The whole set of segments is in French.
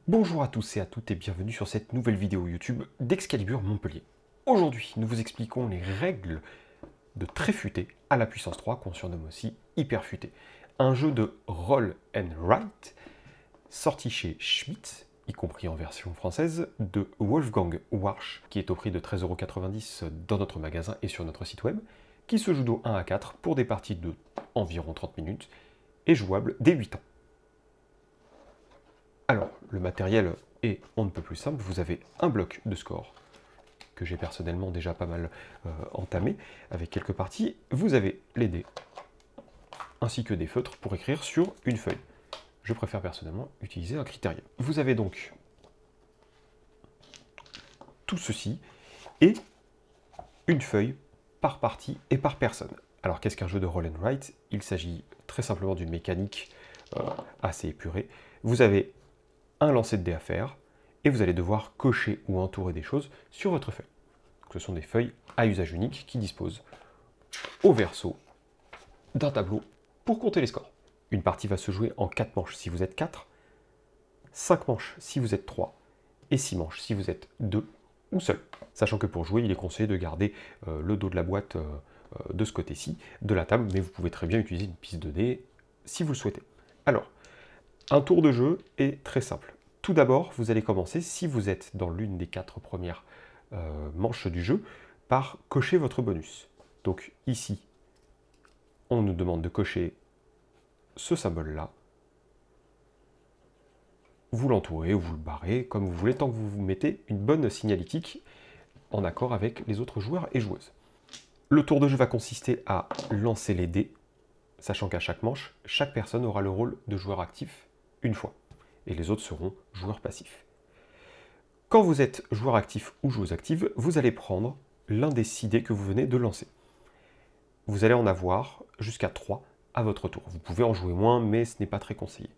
Bonjour à tous et à toutes et bienvenue sur cette nouvelle vidéo YouTube d'Excalibur Montpellier. Aujourd'hui, nous vous expliquons les règles de Tréfuté à la puissance 3, qu'on surnomme aussi Hyperfuté. Un jeu de roll and write, sorti chez Schmitt, y compris en version française, de Wolfgang Warsch, qui est au prix de 13,90 € dans notre magasin et sur notre site web, qui se joue de 1 à 4 pour des parties de environ 30 minutes, et jouable dès 8 ans. Alors, le matériel est on ne peut plus simple. Vous avez un bloc de score, que j'ai personnellement déjà pas mal entamé, avec quelques parties. Vous avez les dés, ainsi que des feutres pour écrire sur une feuille. Je préfère personnellement utiliser un critérium. Vous avez donc tout ceci, et une feuille par partie et par personne. Alors, qu'est-ce qu'un jeu de roll and write? Il s'agit très simplement d'une mécanique assez épurée. Vous avez un lancer de dés à faire, et vous allez devoir cocher ou entourer des choses sur votre feuille. Donc, ce sont des feuilles à usage unique qui disposent au verso d'un tableau pour compter les scores. Une partie va se jouer en 4 manches si vous êtes 4, 5 manches si vous êtes 3, et 6 manches si vous êtes 2 ou seul. Sachant que pour jouer, il est conseillé de garder le dos de la boîte de ce côté-ci de la table, mais vous pouvez très bien utiliser une piste de dés si vous le souhaitez. Alors, un tour de jeu est très simple. Tout d'abord, vous allez commencer, si vous êtes dans l'une des 4 premières manches du jeu, par cocher votre bonus. Donc ici, on nous demande de cocher ce symbole-là. Vous l'entourez ou vous le barrez, comme vous voulez, tant que vous vous mettez une bonne signalétique en accord avec les autres joueurs et joueuses. Le tour de jeu va consister à lancer les dés, sachant qu'à chaque manche, chaque personne aura le rôle de joueur actif une fois, et les autres seront joueurs passifs. Quand vous êtes joueur actif ou joueuse active, vous allez prendre l'un des 6 dés que vous venez de lancer. Vous allez en avoir jusqu'à 3 à votre tour. Vous pouvez en jouer moins, mais ce n'est pas très conseillé.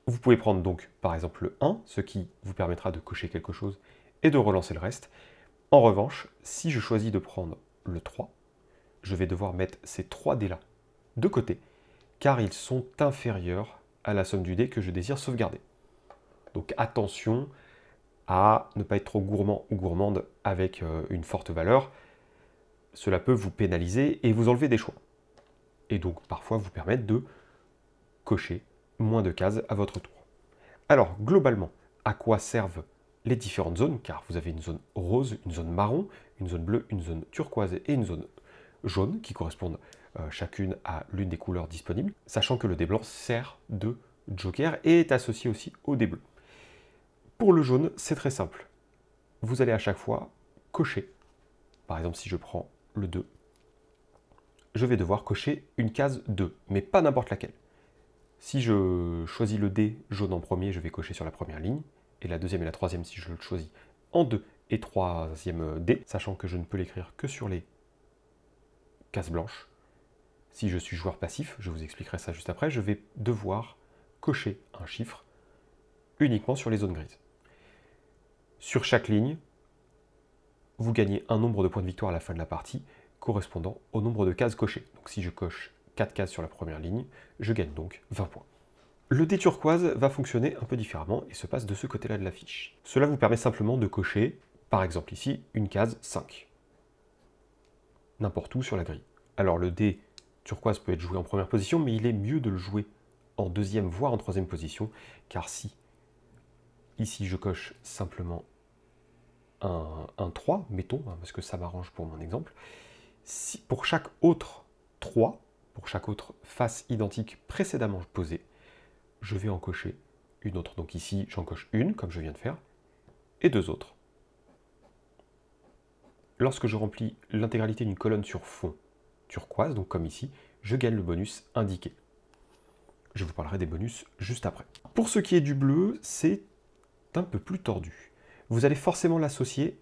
Vous pouvez prendre donc par exemple le 1, ce qui vous permettra de cocher quelque chose et de relancer le reste. En revanche, si je choisis de prendre le 3, je vais devoir mettre ces 3 dés-là de côté, car ils sont inférieurs à la somme du dé que je désire sauvegarder. Donc attention à ne pas être trop gourmand ou gourmande avec une forte valeur. Cela peut vous pénaliser et vous enlever des choix. Et donc parfois vous permettre de cocher moins de cases à votre tour. Alors globalement, à quoi servent les différentes zones? Car vous avez une zone rose, une zone marron, une zone bleue, une zone turquoise et une zone jaune qui correspondent chacune à l'une des couleurs disponibles, sachant que le dé blanc sert de joker et est associé aussi au dé bleu. Pour le jaune, c'est très simple. Vous allez à chaque fois cocher. Par exemple, si je prends le 2, je vais devoir cocher une case 2, mais pas n'importe laquelle. Si je choisis le dé jaune en premier, je vais cocher sur la première ligne, et la deuxième et la troisième si je le choisis en 2 et troisième dé, sachant que je ne peux l'écrire que sur les cases blanches. Si je suis joueur passif, je vous expliquerai ça juste après, je vais devoir cocher un chiffre uniquement sur les zones grises. Sur chaque ligne, vous gagnez un nombre de points de victoire à la fin de la partie correspondant au nombre de cases cochées. Donc si je coche 4 cases sur la première ligne, je gagne donc 20 points. Le dé turquoise va fonctionner un peu différemment et se passe de ce côté-là de la fiche. Cela vous permet simplement de cocher, par exemple ici, une case 5. N'importe où sur la grille. Alors le dé turquoise peut être joué en première position, mais il est mieux de le jouer en deuxième, voire en troisième position, car si ici je coche simplement un 3, mettons, parce que ça m'arrange pour mon exemple, si pour chaque autre 3, pour chaque autre face identique précédemment posée, je vais en cocher une autre. Donc ici, j'en coche une, comme je viens de faire, et 2 autres. Lorsque je remplis l'intégralité d'une colonne sur fond turquoise, donc comme ici, je gagne le bonus indiqué. Je vous parlerai des bonus juste après. Pour ce qui est du bleu, c'est un peu plus tordu. Vous allez forcément l'associer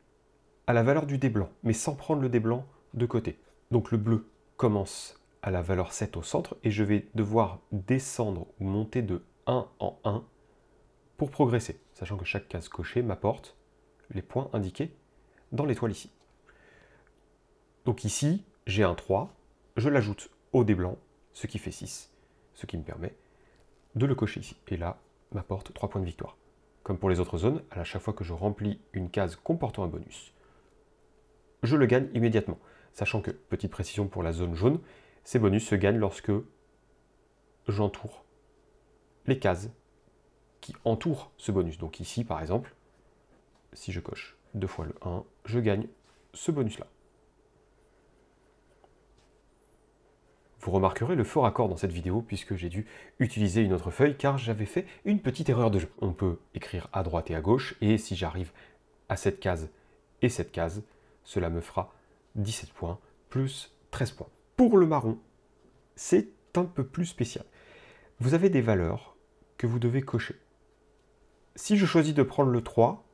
à la valeur du dé blanc, mais sans prendre le dé blanc de côté. Donc le bleu commence à la valeur 7 au centre, et je vais devoir descendre ou monter de 1 en 1 pour progresser, sachant que chaque case cochée m'apporte les points indiqués dans l'étoile ici. Donc ici, j'ai un 3, je l'ajoute au dé blanc, ce qui fait 6, ce qui me permet de le cocher ici. Et là, m'apporte 3 points de victoire. comme pour les autres zones, à chaque fois que je remplis une case comportant un bonus, je le gagne immédiatement. Sachant que, petite précision pour la zone jaune, ces bonus se gagnent lorsque j'entoure les cases qui entourent ce bonus. Donc ici, par exemple, si je coche 2 fois le 1, je gagne ce bonus-là. Vous remarquerez le faux raccord dans cette vidéo puisque j'ai dû utiliser une autre feuille car j'avais fait une petite erreur de jeu. On peut écrire à droite et à gauche et si j'arrive à cette case et cette case, cela me fera 17 points plus 13 points. Pour le marron, c'est un peu plus spécial. Vous avez des valeurs que vous devez cocher. Si je choisis de prendre le 3,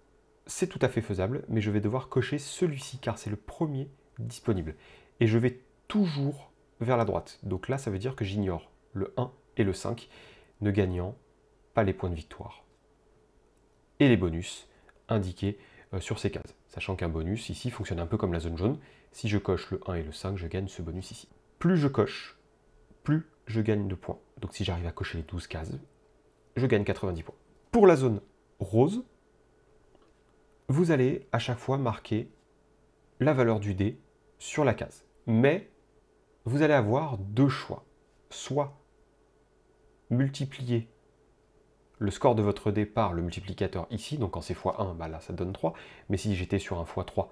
c'est tout à fait faisable, mais je vais devoir cocher celui-ci car c'est le premier disponible. Et je vais toujours vers la droite. Donc là, ça veut dire que j'ignore le 1 et le 5, ne gagnant pas les points de victoire. Et les bonus indiqués sur ces cases. Sachant qu'un bonus ici fonctionne un peu comme la zone jaune. Si je coche le 1 et le 5, je gagne ce bonus ici. Plus je coche, plus je gagne de points. Donc si j'arrive à cocher les 12 cases, je gagne 90 points. Pour la zone rose, vous allez à chaque fois marquer la valeur du dé sur la case. Mais vous allez avoir deux choix. Soit multiplier le score de votre dé par le multiplicateur ici, donc quand c'est x1, bah là ça donne 3, mais si j'étais sur un x3,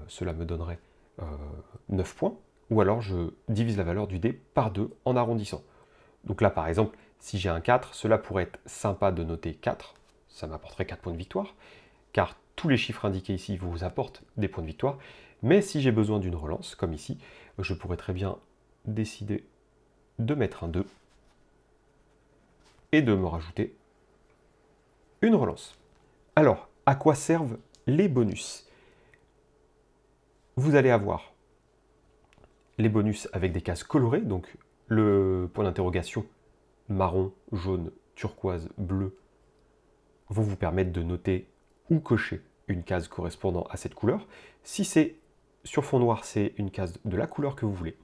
cela me donnerait 9 points, ou alors je divise la valeur du dé par 2 en arrondissant. Donc là par exemple, si j'ai un 4, cela pourrait être sympa de noter 4, ça m'apporterait 4 points de victoire, car tous les chiffres indiqués ici vous apportent des points de victoire, mais si j'ai besoin d'une relance, comme ici, je pourrais très bien décider de mettre un 2 et de me rajouter une relance. Alors, à quoi servent les bonus? Vous allez avoir les bonus avec des cases colorées, donc le point d'interrogation marron, jaune, turquoise, bleu vont vous permettre de noter ou cocher une case correspondant à cette couleur. Si c'est sur fond noir, c'est une case de la couleur que vous voulez.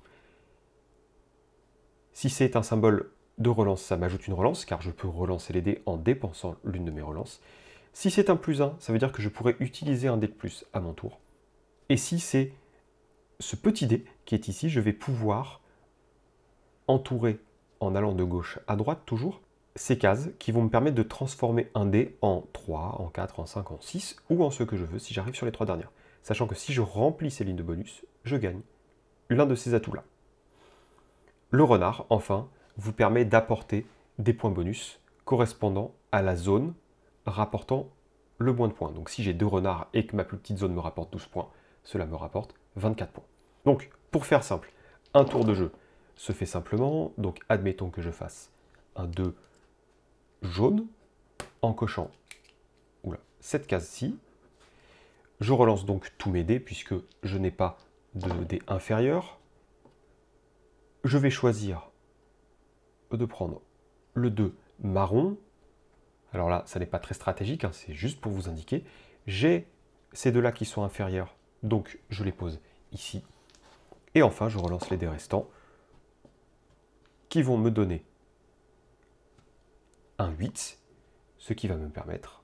Si c'est un symbole de relance, ça m'ajoute une relance, car je peux relancer les dés en dépensant l'une de mes relances. Si c'est un +1, ça veut dire que je pourrais utiliser un dé de plus à mon tour. Et si c'est ce petit dé qui est ici, je vais pouvoir entourer, en allant de gauche à droite toujours, ces cases qui vont me permettre de transformer un dé en 3, en 4, en 5, en 6, ou en ce que je veux si j'arrive sur les 3 dernières. Sachant que si je remplis ces lignes de bonus, je gagne l'un de ces atouts-là. Le renard, enfin, vous permet d'apporter des points bonus correspondant à la zone rapportant le moins de points. Donc si j'ai 2 renards et que ma plus petite zone me rapporte 12 points, cela me rapporte 24 points. Donc, pour faire simple, un tour de jeu se fait simplement. Donc admettons que je fasse un 2 jaune en cochant cette case-ci. Je relance donc tous mes dés puisque je n'ai pas de dés inférieurs. Je vais choisir de prendre le 2 marron. Alors là, ça n'est pas très stratégique, hein, c'est juste pour vous indiquer. J'ai ces deux-là qui sont inférieurs, donc je les pose ici. Et enfin, je relance les dés restants qui vont me donner un 8, ce qui va me permettre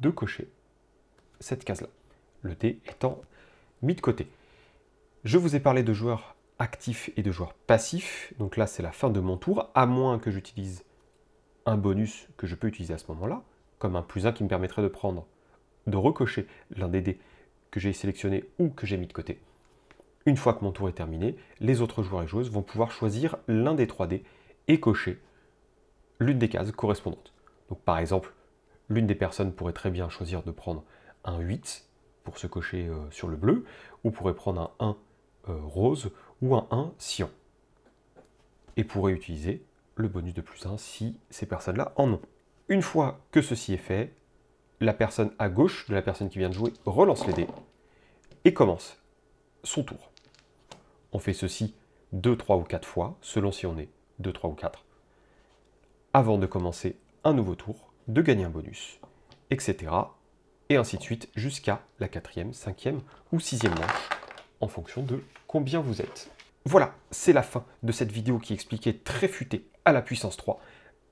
de cocher cette case-là, le dé étant mis de côté. Je vous ai parlé de joueurs actifs et de joueurs passifs, donc là c'est la fin de mon tour, à moins que j'utilise un bonus que je peux utiliser à ce moment-là, comme un +1 qui me permettrait de recocher l'un des dés que j'ai sélectionné ou que j'ai mis de côté. Une fois que mon tour est terminé, les autres joueurs et joueuses vont pouvoir choisir l'un des 3 dés et cocher l'une des cases correspondantes. Donc par exemple, l'une des personnes pourrait très bien choisir de prendre un 8 pour se cocher sur le bleu, ou pourrait prendre un 1 rose ou un 1 cyan. Et pourrait utiliser le bonus de +1 si ces personnes-là en ont. Une fois que ceci est fait, la personne à gauche de la personne qui vient de jouer relance les dés et commence son tour. On fait ceci 2, 3 ou 4 fois, selon si on est 2, 3 ou 4, avant de commencer un nouveau tour, de gagner un bonus, etc. Et ainsi de suite jusqu'à la 4e, 5e ou 6e manche, en fonction de combien vous êtes. Voilà, c'est la fin de cette vidéo qui expliquait très futé à la puissance 3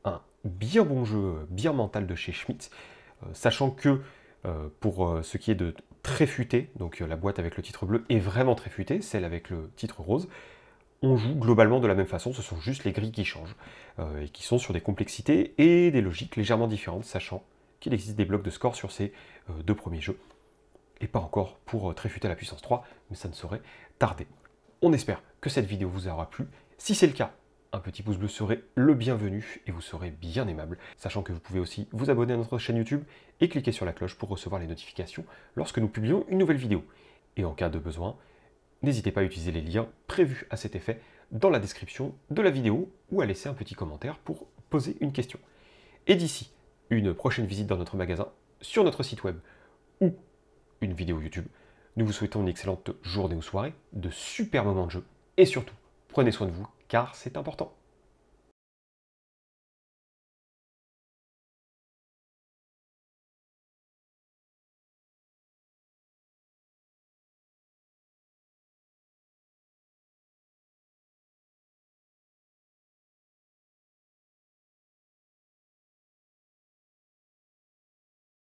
un bien bon jeu, bien mental de chez Schmitt, sachant que pour ce qui est de très futé, donc la boîte avec le titre bleu est vraiment très futée, celle avec le titre rose, on joue globalement de la même façon, ce sont juste les grilles qui changent, et qui sont sur des complexités et des logiques légèrement différentes, sachant qu'il existe des blocs de score sur ces deux premiers jeux, et pas encore pour Tréfuté à la puissance 3, mais ça ne saurait tarder. On espère que cette vidéo vous aura plu. Si c'est le cas, un petit pouce bleu serait le bienvenu et vous serez bien aimable, sachant que vous pouvez aussi vous abonner à notre chaîne YouTube et cliquer sur la cloche pour recevoir les notifications lorsque nous publions une nouvelle vidéo. Et en cas de besoin, n'hésitez pas à utiliser les liens prévus à cet effet dans la description de la vidéo ou à laisser un petit commentaire pour poser une question. Et d'ici une prochaine visite dans notre magasin, sur notre site web ou une vidéo YouTube, nous vous souhaitons une excellente journée ou soirée, de super moments de jeu et surtout, prenez soin de vous car c'est important.